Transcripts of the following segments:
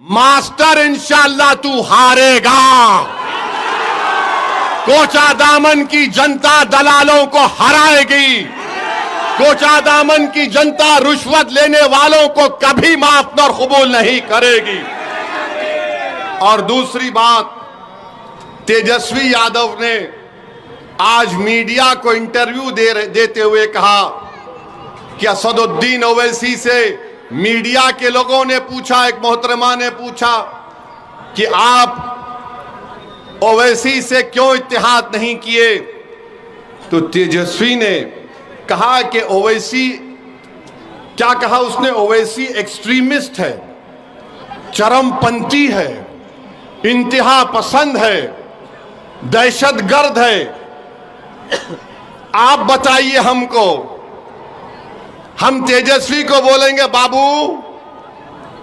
Master इंशाअल्लाह तू हारेगा। कोचा दामन की जनता दलालों को हराएगी। कोचा दामन की जनता रुश्वत लेने वालों को कभी माफ और कबूल नहीं करेगी। और दूसरी बात, तेजस्वी यादव ने आज मीडिया को इंटरव्यू देते हुए कहा कि असदुद्दीन ओवैसी से मीडिया के लोगों ने पूछा, एक मोहतरमा ने पूछा कि आप ओवैसी से क्यों इत्तेहाद नहीं किए, तो तेजस्वी ने कहा कि ओवैसी, क्या कहा उसने, ओवैसी एक्सट्रीमिस्ट है, चरमपंथी है, इंतहा पसंद है, दहशतगर्द है। आप बताइए हमको, हम तेजस्वी को बोलेंगे बाबू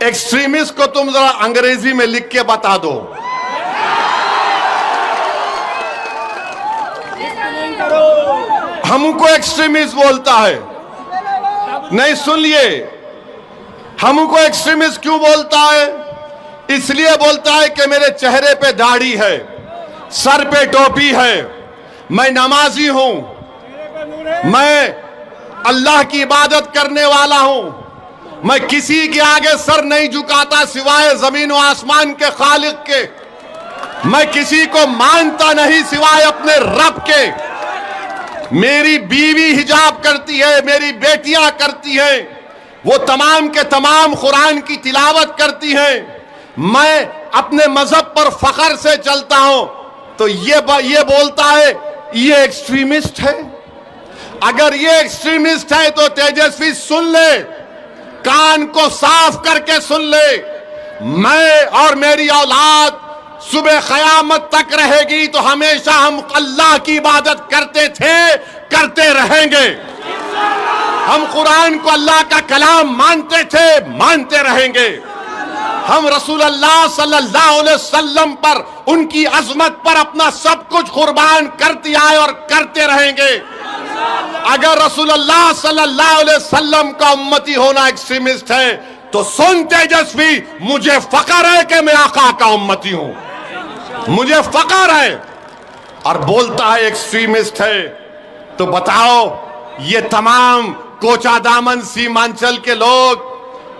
एक्सट्रीमिस्ट को तुम जरा अंग्रेजी में लिख के बता दो। हमको एक्सट्रीमिस्ट बोलता है, नहीं सुनिए, हमको एक्सट्रीमिस्ट क्यों बोलता है? इसलिए बोलता है कि मेरे चेहरे पे दाढ़ी है, सर पे टोपी है, मैं नमाजी हूं, मैं अल्लाह की इबादत करने वाला हूं, मैं किसी के आगे सर नहीं झुकाता सिवाय जमीन व आसमान के खालिक के, मैं किसी को मानता नहीं सिवाय अपने रब के, मेरी बीवी हिजाब करती है, मेरी बेटियां करती हैं, वो तमाम के तमाम कुरान की तिलावत करती हैं, मैं अपने मजहब पर फख्र से चलता हूं, तो ये बोलता है ये एक्सट्रीमिस्ट है। अगर ये एक्सट्रीमिस्ट है तो तेजस्वी सुन ले, कान को साफ करके सुन ले, मैं और मेरी औलाद सुबह क़यामत तक रहेगी तो हमेशा हम अल्लाह की इबादत करते थे, करते रहेंगे। हम कुरान को अल्लाह का कलाम मानते थे, मानते रहेंगे। हम रसूल अल्लाह सल्लल्लाहु अलैहि वसल्लम पर, उनकी अजमत पर अपना सब कुछ कुर्बान करते आए और करते रहेंगे। अगर रसूल अल्लाह सल्लल्लाहु अलैहि वसल्लम का उम्मती होना एक्सट्रीमिस्ट है तो सुन तेजस्वी, मुझे फख्र है कि मैं आका का उम्मती हूं, मुझे फख्र है। और बोलता है एक्सट्रीमिस्ट है, तो बताओ ये तमाम कोचा दामन सीमांचल के लोग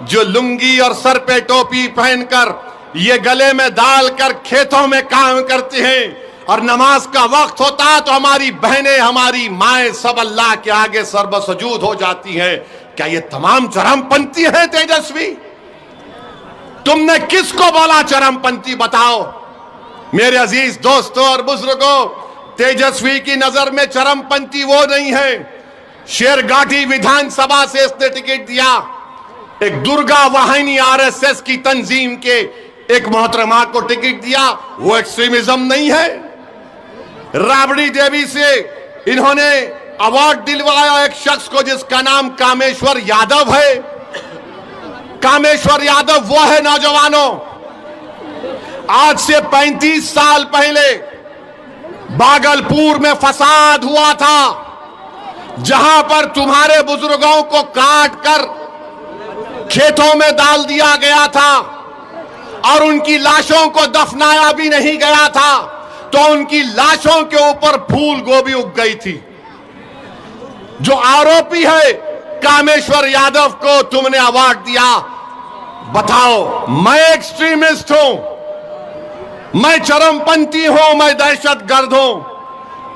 जो लुंगी और सर पे टोपी पहनकर, ये गले में डालकर खेतों में काम करते हैं और नमाज का वक्त होता तो हमारी बहनें, हमारी माएं सब अल्लाह के आगे सर्वसजूद हो जाती हैं, क्या ये तमाम चरमपंथी हैं? तेजस्वी, तुमने किसको बोला चरमपंथी? बताओ मेरे अजीज दोस्तों और बुजुर्गों, तेजस्वी की नजर में चरमपंथी वो नहीं है। शेरगाटी विधानसभा से इसने टिकट दिया, एक दुर्गा वाहिनी आरएसएस की तंजीम के एक मोहतरमा को टिकट दिया, वो एक्सट्रीमिज्म नहीं है। राबड़ी देवी से इन्होंने अवार्ड दिलवाया एक शख्स को जिसका नाम कामेश्वर यादव है। कामेश्वर यादव वो है नौजवानों, आज से 35 साल पहले भागलपुर में फसाद हुआ था, जहां पर तुम्हारे बुजुर्गों को काट कर खेतों में डाल दिया गया था और उनकी लाशों को दफनाया भी नहीं गया था, तो उनकी लाशों के ऊपर फूल गोभी उग गई थी। जो आरोपी है कामेश्वर यादव को तुमने अवार्ड दिया। बताओ, मैं एक्सट्रीमिस्ट हूं, मैं चरमपंथी हूं, मैं दहशतगर्द हूं?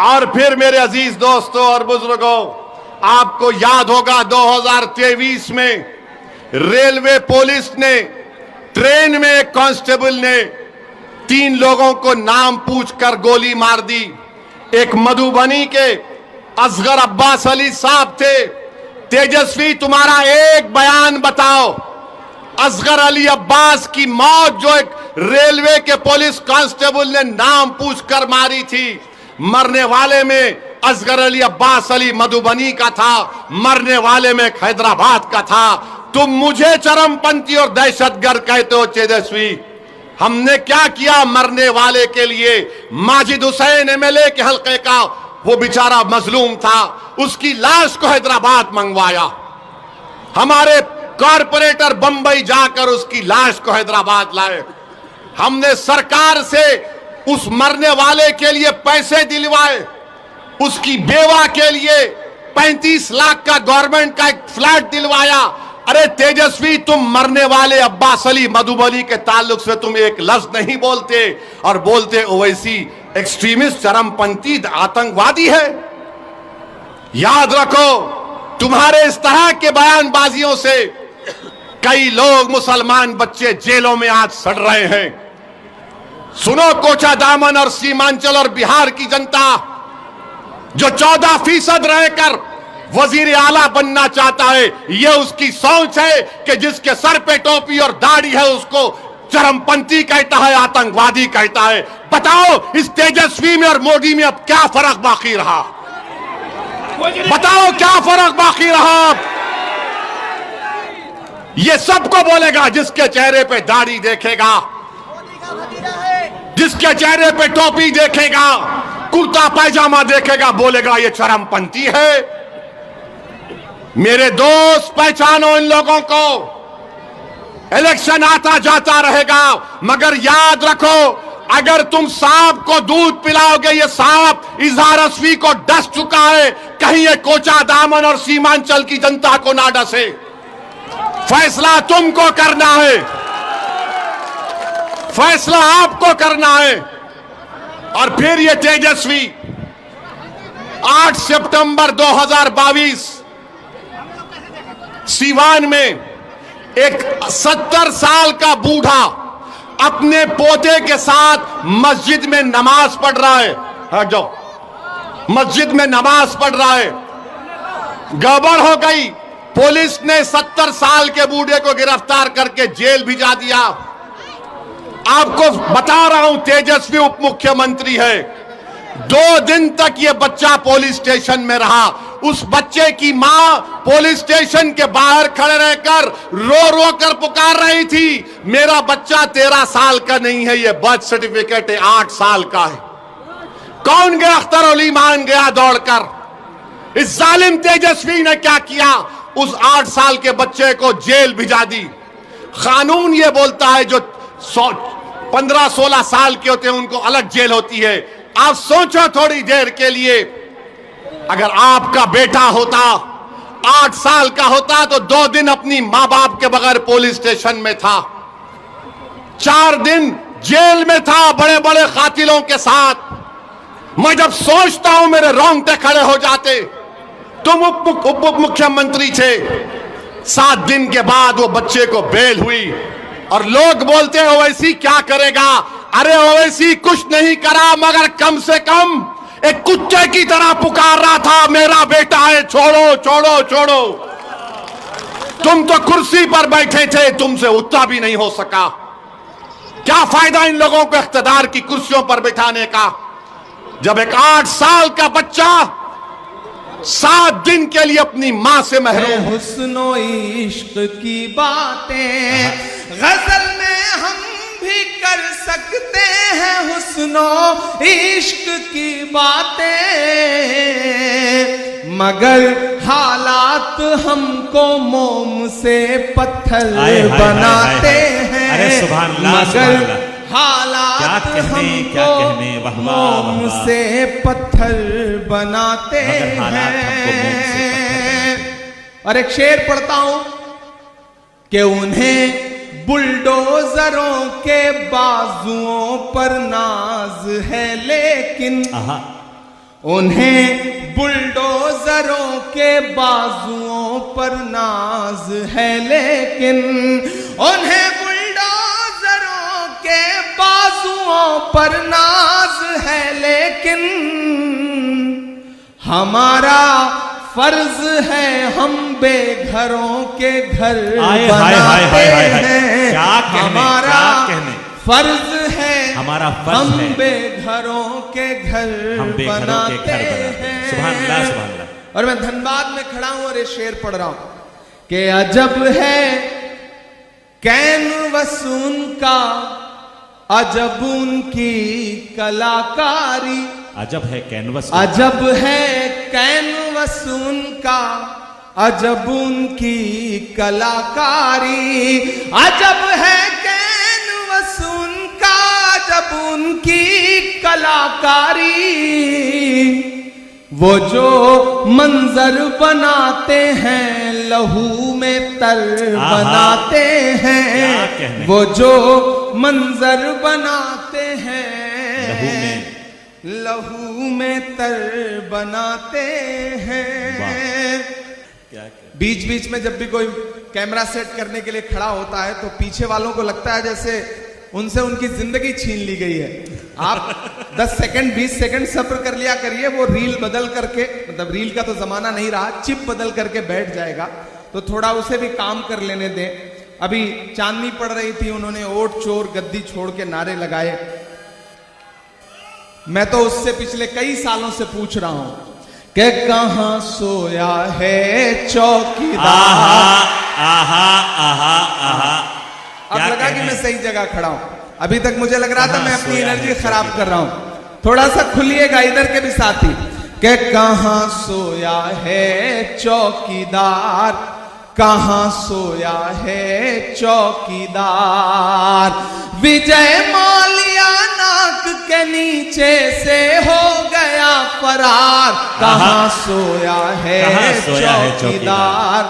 और फिर मेरे अजीज दोस्तों और बुजुर्गों, आपको याद होगा 2023 में रेलवे पुलिस ने, ट्रेन में एक कांस्टेबल ने 3 लोगों को नाम पूछकर गोली मार दी। एक मधुबनी के असगर अब्बास अली साहब थे। तेजस्वी, तुम्हारा एक बयान बताओ, असगर अली अब्बास की मौत जो एक रेलवे के पुलिस कांस्टेबल ने नाम पूछकर मारी थी, मरने वाले में असगर अली अब्बास अली मधुबनी का था, मरने वाले में हैदराबाद का था। तुम मुझे चरमपंथी और दहशतगर्द कहते हो तेजस्वी, हमने क्या किया मरने वाले के लिए? माजिद हुसैन एमएलए के हल्के का वो बेचारा मजलूम था, उसकी लाश को हैदराबाद मंगवाया। हमारे कॉरपोरेटर बंबई जाकर उसकी लाश को हैदराबाद लाए। हमने सरकार से उस मरने वाले के लिए पैसे दिलवाए, उसकी बेवा के लिए 35 लाख का गवर्नमेंट का एक फ्लैट दिलवाया। अरे तेजस्वी, तुम मरने वाले अब्बास अली मधुबनी के ताल्लुक से तुम एक लफ्ज नहीं बोलते और बोलते ओवैसी एक्सट्रीमिस्ट, चरमपंथी, आतंकवादी है। याद रखो, तुम्हारे इस तरह के बयानबाजियों से कई लोग, मुसलमान बच्चे जेलों में आज सड़ रहे हैं। सुनो, कोचा दामन और सीमांचल और बिहार की जनता जो 14% रहकर वजीर आला बनना चाहता है, यह उसकी सोच है कि जिसके सर पे टोपी और दाढ़ी है उसको चरमपंथी कहता है, आतंकवादी कहता है। बताओ, इस तेजस्वी में और मोदी में अब क्या फर्क बाकी रहा? बताओ क्या फर्क बाकी रहा? ये सबको बोलेगा जिसके चेहरे पे दाढ़ी देखेगा, जिसके चेहरे पे टोपी देखेगा, कुर्ता पैजामा देखेगा, बोलेगा ये चरमपंथी है। मेरे दोस्त, पहचानो इन लोगों को। इलेक्शन आता जाता रहेगा, मगर याद रखो, अगर तुम सांप को दूध पिलाओगे, ये सांप इजहार असवी को डस चुका है, कहीं ये कोचा दामन और सीमांचल की जनता को ना डसे। फैसला तुमको करना है, फैसला आपको करना है। और फिर ये तेजस्वी 8 सितंबर 2022 सीवान में एक 70 साल का बूढ़ा अपने पोते के साथ मस्जिद में नमाज पढ़ रहा है। हट जाओ, मस्जिद में नमाज पढ़ रहा है। गड़बड़ हो गई, पुलिस ने 70 साल के बूढ़े को गिरफ्तार करके जेल भिजा दिया। आपको बता रहा हूं, तेजस्वी उप मुख्यमंत्री है। 2 दिन तक ये बच्चा पुलिस स्टेशन में रहा। उस बच्चे की मां पुलिस स्टेशन के बाहर खड़े रहकर रो रो कर पुकार रही थी, मेरा बच्चा 13 साल का नहीं है, ये बर्थ सर्टिफिकेट है 8 साल का है। कौन गया? अख्तर अली मान गया दौड़कर। इस जालिम तेजस्वी ने क्या किया? उस 8 साल के बच्चे को जेल भिजा दी। कानून ये बोलता है जो 15-16 साल के होते हैं उनको अलग जेल होती है। आप सोचो थोड़ी देर के लिए, अगर आपका बेटा होता 8 साल का होता तो 2 दिन अपनी मां बाप के बगैर पुलिस स्टेशन में था, 4 दिन जेल में था बड़े बड़े कातिलों के साथ। मैं जब सोचता हूं मेरे रोंगटे खड़े हो जाते। तुम उप मुख्यमंत्री थे, 7 दिन के बाद वो बच्चे को बेल हुई और लोग बोलते हैं ओवैसी क्या करेगा? अरे ओवैसी कुछ नहीं करा, मगर कम से कम एक कुत्ते की तरह पुकार रहा था, मेरा बेटा है, छोड़ो छोड़ो छोड़ो। तुम तो कुर्सी पर बैठे थे, तुमसे उतना भी नहीं हो सका। क्या फायदा इन लोगों को इख्तिदार की कुर्सियों पर बिठाने का, जब एक 8 साल का बच्चा 7 दिन के लिए अपनी मां से महरूम। हुस्नो इश्क की बातें गजल में हम भी कर सकते हैं, हुस्नो इश्क की बातें, मगर हालात हमको मोम से पत्थर बनाते हैं। अरे सुभान अल्लाह, मगर हालात हमको मोम से पत्थर बनाते हैं। और एक शेर पढ़ता हूं कि उन्हें बुलडोजरों के बाजुओं पर नाज है, लेकिन उन्हें बुलडोजरों के बाजुओं पर नाज है, लेकिन उन्हें बुलडोजरों के बाजुओं पर नाज है, लेकिन हमारा फर्ज है हम बेघरों के घर बनाते हैं। हमारा फर्ज है, हमारा फर्ज हम है बेघरों के घर बनाते हैं। सुभान अल्लाह, सुभान अल्लाह। और मैं धनबाद में खड़ा हूं और ये शेर पढ़ रहा हूं कि अजब है कैनवस उनका, अजब उनकी कलाकारी। अजब है कैनवस, अजब है कैनवस उनका, अजब उनकी कलाकारी, अजब है कैनवस उनका, अजब उनकी कलाकारी। वो जो मंजर बनाते हैं लहू में तर बनाते हैं, वो जो मंजर बनाते हैं लहू में तर बनाते हैं। बीच बीच में जब भी कोई कैमरा सेट करने के लिए खड़ा होता है तो पीछे वालों को लगता है जैसे उनसे उनकी जिंदगी छीन ली गई है। आप 10 सेकंड 20 सेकंड सब्र कर लिया करिए, वो रील बदल करके, मतलब रील का तो जमाना नहीं रहा, चिप बदल करके बैठ जाएगा, तो थोड़ा उसे भी काम कर लेने दें। अभी चांदनी पड़ रही थी, उन्होंने ओट चोर गद्दी छोड़ के नारे लगाए। मैं तो उससे पिछले कई सालों से पूछ रहा हूं कि कहां सोया है चौकीदार। अब लगा कि मैं सही जगह खड़ा हूं, अभी तक मुझे लग रहा था मैं अपनी एनर्जी खराब कर रहा हूं। थोड़ा सा खुलिएगा इधर के भी साथी, कि कहां सोया है चौकीदार, कहां सोया है चौकीदार। विजय माल्या नाक के नीचे से हो गया फरार, कहां सोया है चौकीदार।